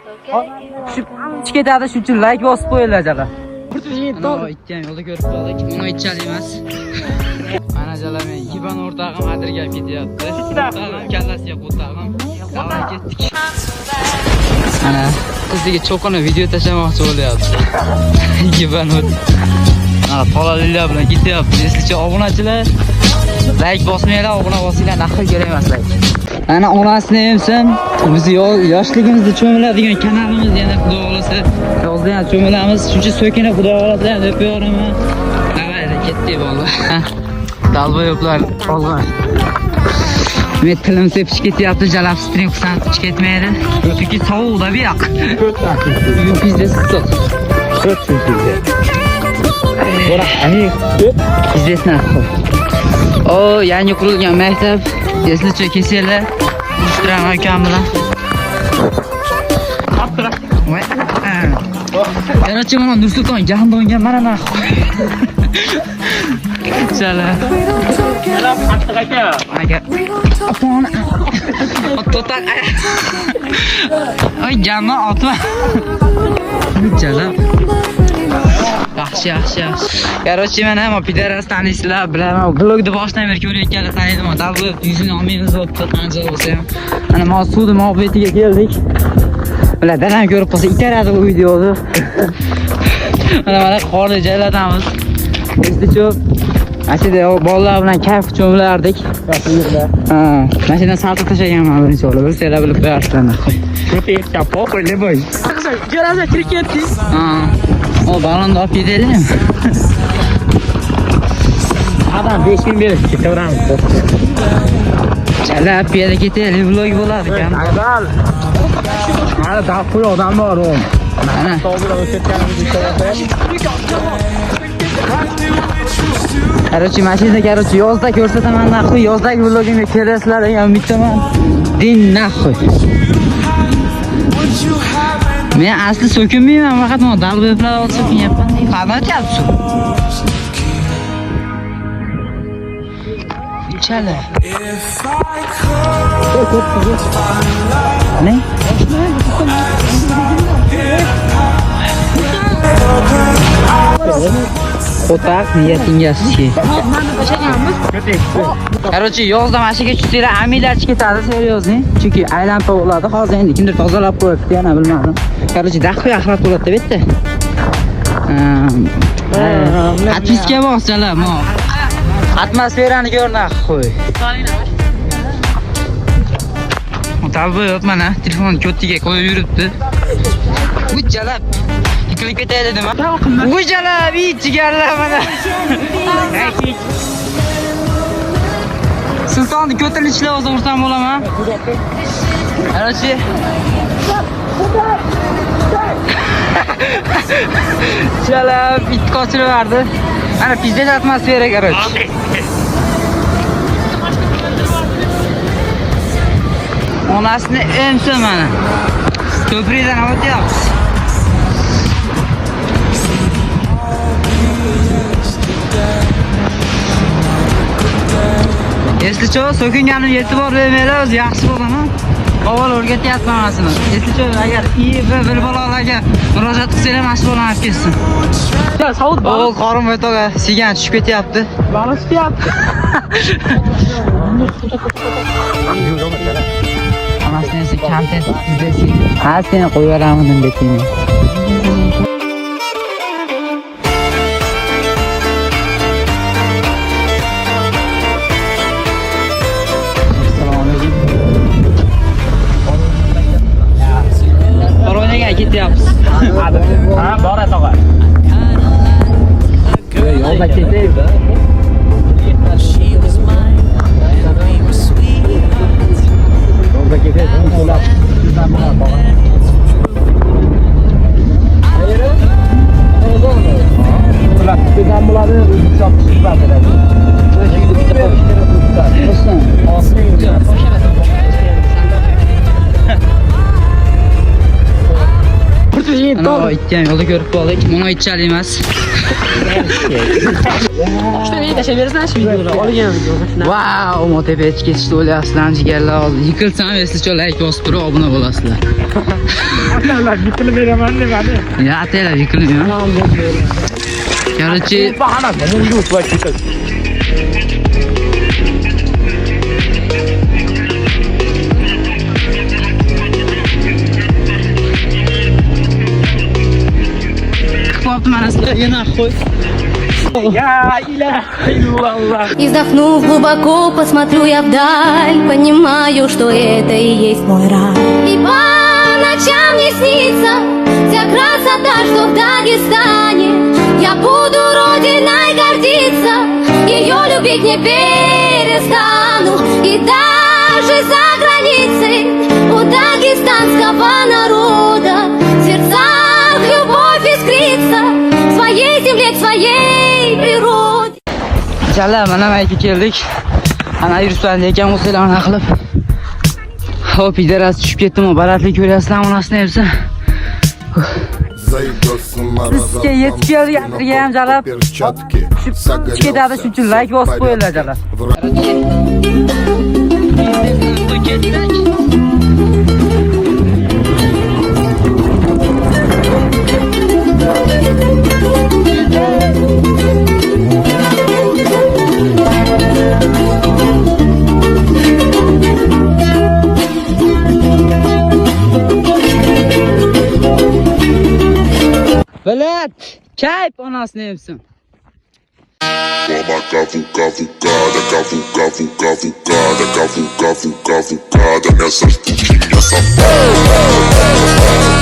Tushib ketadi, shuning uchun like bosib qo'yiladi. Ana ikki ham yo'lda ko'rib qoldik. Mana ichchal emas. Mana jalar men Ivan o'rtog'im adirgab ketyapti. O'rtog'im kallasiga qo'tog'im. Davray ketdik. Ana qiziga cho'qini video tashlamoqchi bo'lyapti. Ivan Mana tolalilar bilan ketyapti. Eslicha obunachilar like bosmanglar, obuna bosinglar, naql kerak emas like. Ana onasini emsam, biz yoshligimizda cho'miladigan kanalimiz yana xudo xolasa yozda ham cho'milamiz. Shuncha so'kina xudo xolasa deb yo'raman. Davayda ketdik vallah. Dalboyoblar olgan. Men tilim sepishib ketyapti, jalab stream qilsam hech ketmaydi. Chunki sovuqda bu yoq. Pizza stot. Stot pizza. Bora, ani pizzasini qo'y. O, yangi qurilgan maktab. Eslicha kesalar. Mushtiram akam bilan. Voy. Qanacha mana Nursulton jahondonga mana naq. Chala. Selam qattiq aka. Aka. Apon. Total. Oy, jamma otma. Chala. Yaxshi. Короче, men ham pidaras tanisizlar, bilaman. Blogni boshdan beri ko'rayotganlar taniyman. Davlat yuzini olmaymiz o'tdi, qancha bo'lsa ham. Mana Mosudi muhabbatiga keldik. Bular dadam ko'rib qolsa itaradi bu videoni. Mana qorni joylatamiz. Eslicha Mashina bolalar bilan kayf cho'milardik. Ha, mashina salto tashlaganman birinchi o'g'li. Bilsanglar bilib qo'yarsizlar. Ko'tek kapo qo'yle boy. Jo'raza kirketdingiz. Ha. O balonni olib ketaylikmi? Adam 5000 berib ketaveramiz. Chala piyoda ketaylik, vlog bo'ladi ekan. Ayol. Mana dafur odam bor u. Mana To'g'ri o'tayotganimizni ko'rasiz. Короче, mashina yozda ko'rsataman naqo'y, yozdagi vlogimga kelasizlar degan umiddaman. Din naqo'y. Men asli so'kinmayman, faqat men dalboylar olib so'kinyapman. Qanday o'tyapsiz? Chala. Ne? Qo'taq niyatingizchi. Короче, yozda mashinaga tushsanglar, amilarchi ketadi, серьезный. Chunki aylanib bo'ladi. Hozir endi kimdir tozalab qo'yibdi, yana bilmadim. Короче, daxoy axlat bo'ladi bu yerda. Atviska boschalar, mo. Atmosferani ko'rnaq qo'y. Dalboy mana telefonni ko'tiga qo'yib yuribdi. Ujalab. Klip etaylik nima? Ujalab, jigarlar mana. Sultonni ko'tarilishlar o'zi ursam bo'laman. Qarchi. Jalab, it qochirib berdi. Mana pizza atmosfera qarchi. Onasini emsa mana. Ko'prikdan o'tyapmiz. Eslicha so'kinganim e'tibor bermaylar, o'zi yaxshi bo'laman. Avval o'rgatyapman onasini. Eslicha agar bir balolarga murojaat qilsanglar, mashq bo'lan olib ketsin. Savut bor. O, qorin bo'ytoga sigan tushib ketyapti. Balo tushibdi. Onasini esa kontent izlashing. Ha, seni qo'yib yuboraman deb aytaymi? Ketyapmiz. Ha, bor tog'a. Yo'lda ketaylik. Yo'lda ketaylik. Ular bizdan bilan bor. Ayri? To'g'ri. Ular bizdan bo'ladi, hisob chiqib beradi. yigit Ana to'g'ri. ikki ham yo'lda ko'rib qoldik. Mana aytchali emas. Shuni men tashlab berasan shu videoni. Olgan videoni. Vau, motopechi ketishdi o'ylayapsizlar, jigarlar oldi. Yiqilsam esizcha like bosib turib obuna bo'lasizlar. Atalar bitirib beraman demadi. Ya atalar yiqilmayman. Короче, Bahana, bunu yut va ketadi. qopti mana sizlar yana qo'y. Я иляха илlallah. И вздохнув глубоко, посмотрю я вдаль, понимаю, что это и есть мой рай. И по ночам мне снится вся красота, что в Дагестане. Я буду родиной гордиться, ее любить не перестану. И даже за границей у дагестанского народа в сердцах любовь искрится к своей земле, к своей природе. Chala mana mayga keldik. Ana yuribsan ekan o'shalarni qilib. Hop, idaras tushib ketdim, baratlik ko'ryapsizlar, onasini hepsi. Sizga yetib keldik, atrga ham jalab. Tushib ketadi, shuning uchun like bosib qo'yinglar jalab. Velet, kayf onasini hepsin. Uma cavucada, cavucada nessas putinhas safadas.